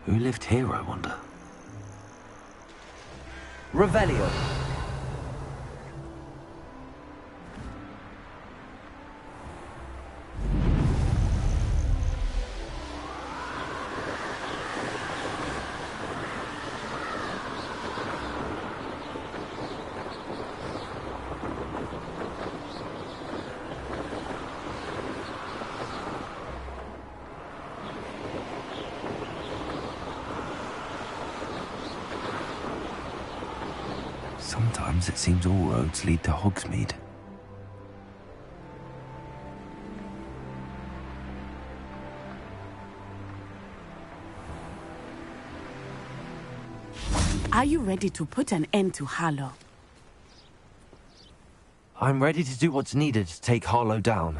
Who lived here, I wonder? Revelio. Sometimes it seems all roads lead to Hogsmeade. Are you ready to put an end to Harlow? I'm ready to do what's needed to take Harlow down.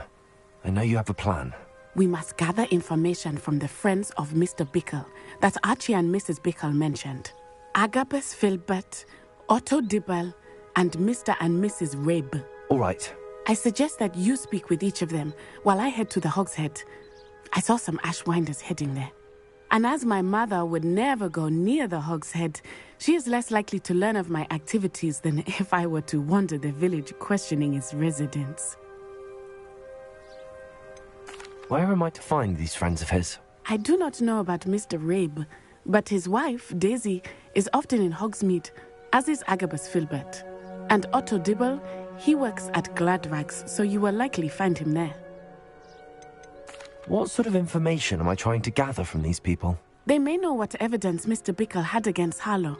I know you have a plan. We must gather information from the friends of Mr. Bickle that Archie and Mrs. Bickle mentioned. Agabus Filbert, Otto Dibble, and Mr. and Mrs. Rabe. All right. I suggest that you speak with each of them while I head to the Hogshead. I saw some Ashwinders heading there. And as my mother would never go near the Hogshead, she is less likely to learn of my activities than if I were to wander the village questioning its residents. Where am I to find these friends of his? I do not know about Mr. Rabe, but his wife, Daisy, is often in Hogsmeade, as is Agabus Filbert. And Otto Dibble, he works at Gladrags, so you will likely find him there. What sort of information am I trying to gather from these people? They may know what evidence Mr. Bickle had against Harlow,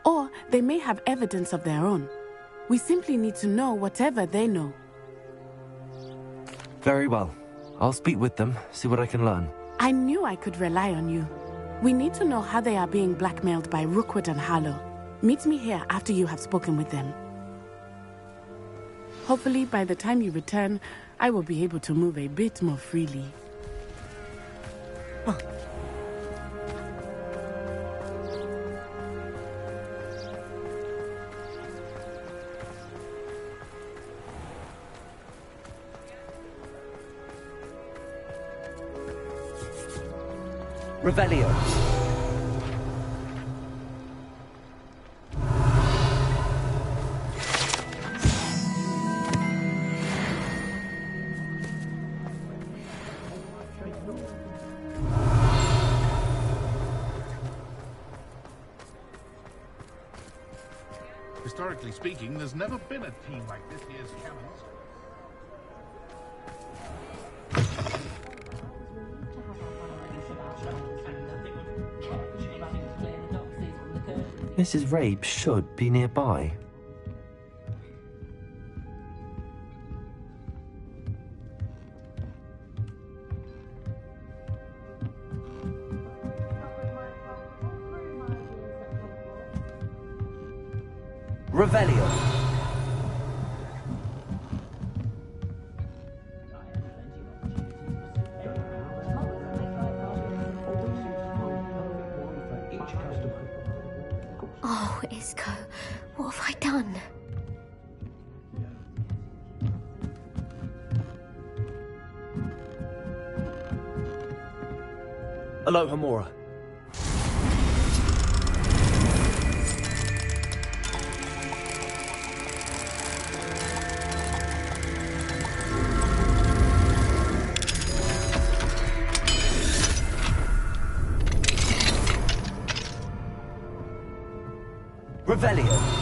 or they may have evidence of their own. We simply need to know whatever they know. Very well. I'll speak with them, see what I can learn. I knew I could rely on you. We need to know how they are being blackmailed by Rookwood and Harlow. Meet me here after you have spoken with them. Hopefully, by the time you return, I will be able to move a bit more freely. Revelio. Historically speaking, there's never been a team like this year's Cannons. Mrs. Rabe should be nearby. Revelio. Oh, Isco, what have I done? Hello, Hamora. Revelio.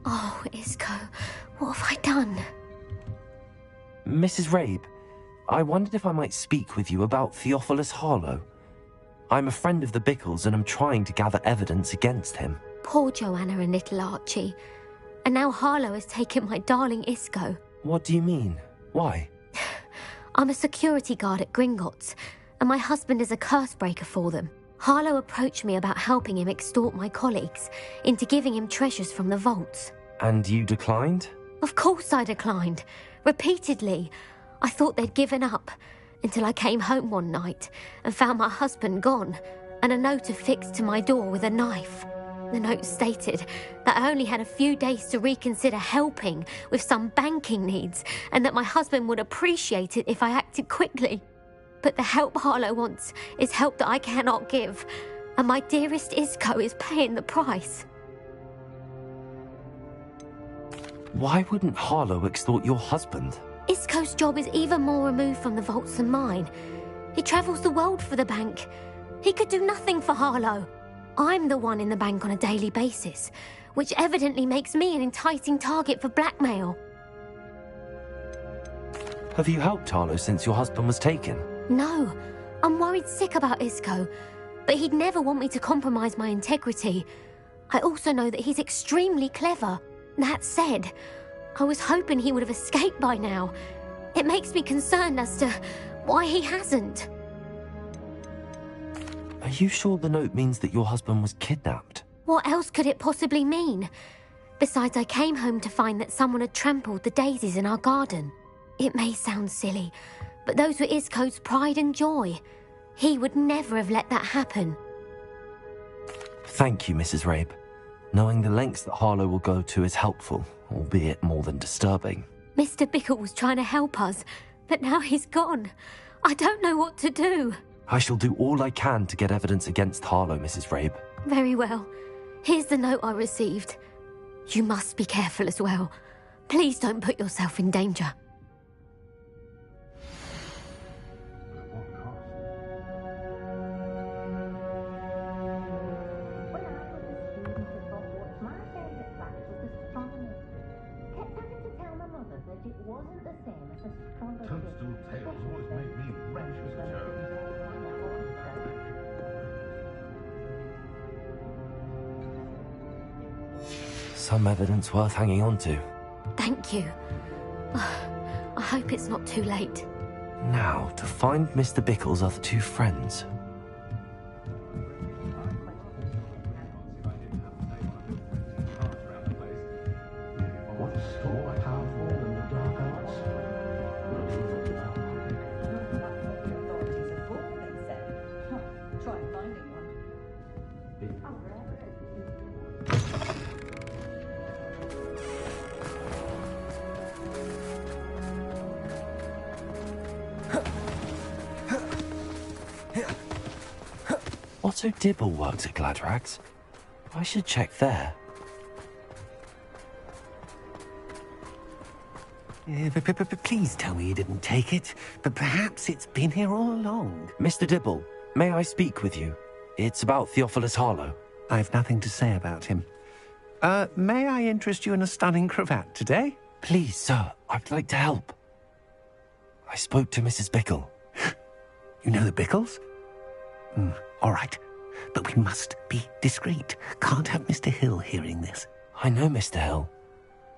Oh, Isco, what have I done? Mrs. Rabe, I wondered if I might speak with you about Theophilus Harlow. I'm a friend of the Bickles and I'm trying to gather evidence against him. Poor Joanna and little Archie. And now Harlow has taken my darling Isco. What do you mean? Why? I'm a security guard at Gringotts, and my husband is a curse breaker for them. Harlow approached me about helping him extort my colleagues into giving him treasures from the vaults. And you declined? Of course I declined. Repeatedly. I thought they'd given up, until I came home one night and found my husband gone, and a note affixed to my door with a knife. The note stated that I only had a few days to reconsider helping with some banking needs, and that my husband would appreciate it if I acted quickly. But the help Harlow wants is help that I cannot give, and my dearest Isco is paying the price. Why wouldn't Harlow extort your husband? Isco's job is even more removed from the vaults than mine. He travels the world for the bank. He could do nothing for Harlow. I'm the one in the bank on a daily basis, which evidently makes me an enticing target for blackmail. Have you helped Harlow since your husband was taken? No, I'm worried sick about Isco, but he'd never want me to compromise my integrity. I also know that he's extremely clever. That said, I was hoping he would have escaped by now. It makes me concerned as to why he hasn't. Are you sure the note means that your husband was kidnapped? What else could it possibly mean? Besides, I came home to find that someone had trampled the daisies in our garden. It may sound silly, but those were Isco's pride and joy. He would never have let that happen. Thank you, Mrs. Rabe. Knowing the lengths that Harlow will go to is helpful, albeit more than disturbing. Mr. Bickle was trying to help us, but now he's gone. I don't know what to do. I shall do all I can to get evidence against Harlow, Mrs. Rabe. Very well. Here's the note I received. You must be careful as well. Please don't put yourself in danger. When I was a student at Hogwarts, my favourite class was astronomy. Kept having to tell my mother that it wasn't the same as astrology. Toadstool tales always make me wrench with Joe. Some evidence worth hanging on to. Thank you. I hope it's not too late. Now, to find Mr. Bickle's other two friends. What's more powerful than the dark arts? Try finding one. Otto Dibble works at Gladrags. I should check there. Please tell me you didn't take it, but perhaps it's been here all along. Mr. Dibble, may I speak with you? It's about Theophilus Harlow. I've nothing to say about him. May I interest you in a stunning cravat today? Please, sir, I'd like to help. I spoke to Mrs. Bickle. You know the Bickles? All right, but we must be discreet. Can't have Mr. Hill hearing this. I know Mr. Hill.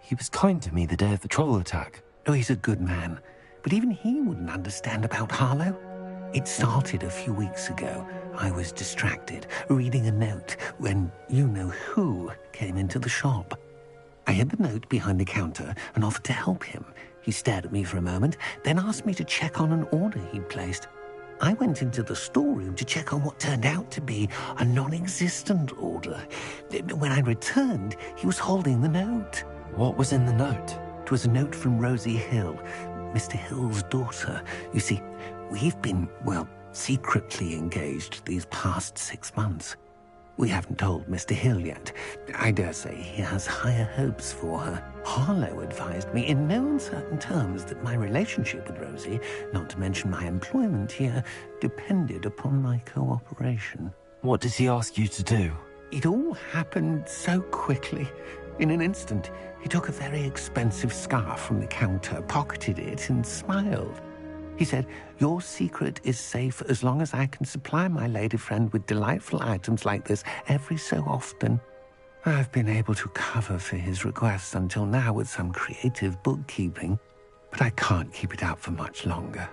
He was kind to me the day of the troll attack. Oh, he's a good man, but even he wouldn't understand about Harlow. It started a few weeks ago. I was distracted, reading a note, when you-know-who came into the shop. I hid the note behind the counter and offered to help him. He stared at me for a moment, then asked me to check on an order he'd placed. I went into the storeroom to check on what turned out to be a non-existent order. When I returned, he was holding the note. What was in the note? It was a note from Rosie Hill, Mr. Hill's daughter. You see, we've been, secretly engaged these past 6 months. We haven't told Mr. Hill yet. I dare say he has higher hopes for her. Harlow advised me in no uncertain terms that my relationship with Rosie, not to mention my employment here, depended upon my cooperation. What does he ask you to do? It all happened so quickly. In an instant, he took a very expensive scarf from the counter, pocketed it, and smiled. He said, "Your secret is safe as long as I can supply my lady friend with delightful items like this every so often." I've been able to cover for his requests until now with some creative bookkeeping, but I can't keep it up for much longer.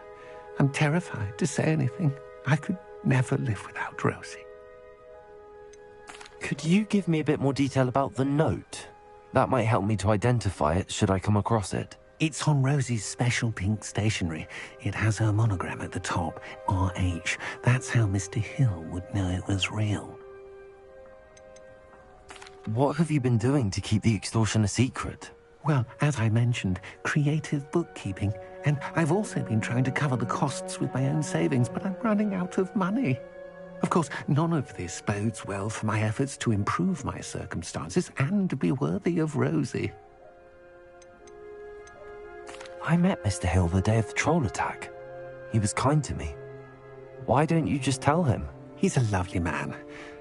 I'm terrified to say anything. I could never live without Rosie. Could you give me a bit more detail about the note? That might help me to identify it should I come across it. It's on Rosie's special pink stationery. It has her monogram at the top, RH. That's how Mr. Hill would know it was real. What have you been doing to keep the extortion a secret? Well, as I mentioned, creative bookkeeping. And I've also been trying to cover the costs with my own savings, but I'm running out of money. Of course, none of this bodes well for my efforts to improve my circumstances and be worthy of Rosie. I met Mr. Hill the day of the troll attack. He was kind to me. Why don't you just tell him? He's a lovely man.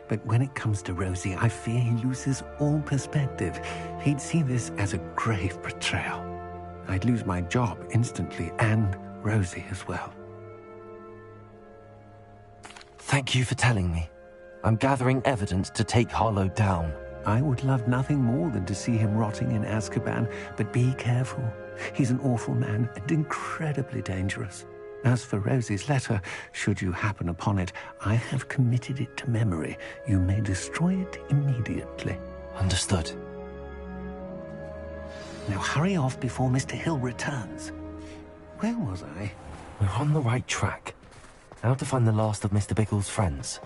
But when it comes to Rosie, I fear he loses all perspective. He'd see this as a grave betrayal. I'd lose my job instantly, and Rosie as well. Thank you for telling me. I'm gathering evidence to take Harlow down. I would love nothing more than to see him rotting in Azkaban, but be careful. He's an awful man and incredibly dangerous. As for Rosie's letter, should you happen upon it, I have committed it to memory. You may destroy it immediately. Understood. Now hurry off before Mr. Hill returns. Where was I? We're on the right track. Now to find the last of Mr. Bickle's friends.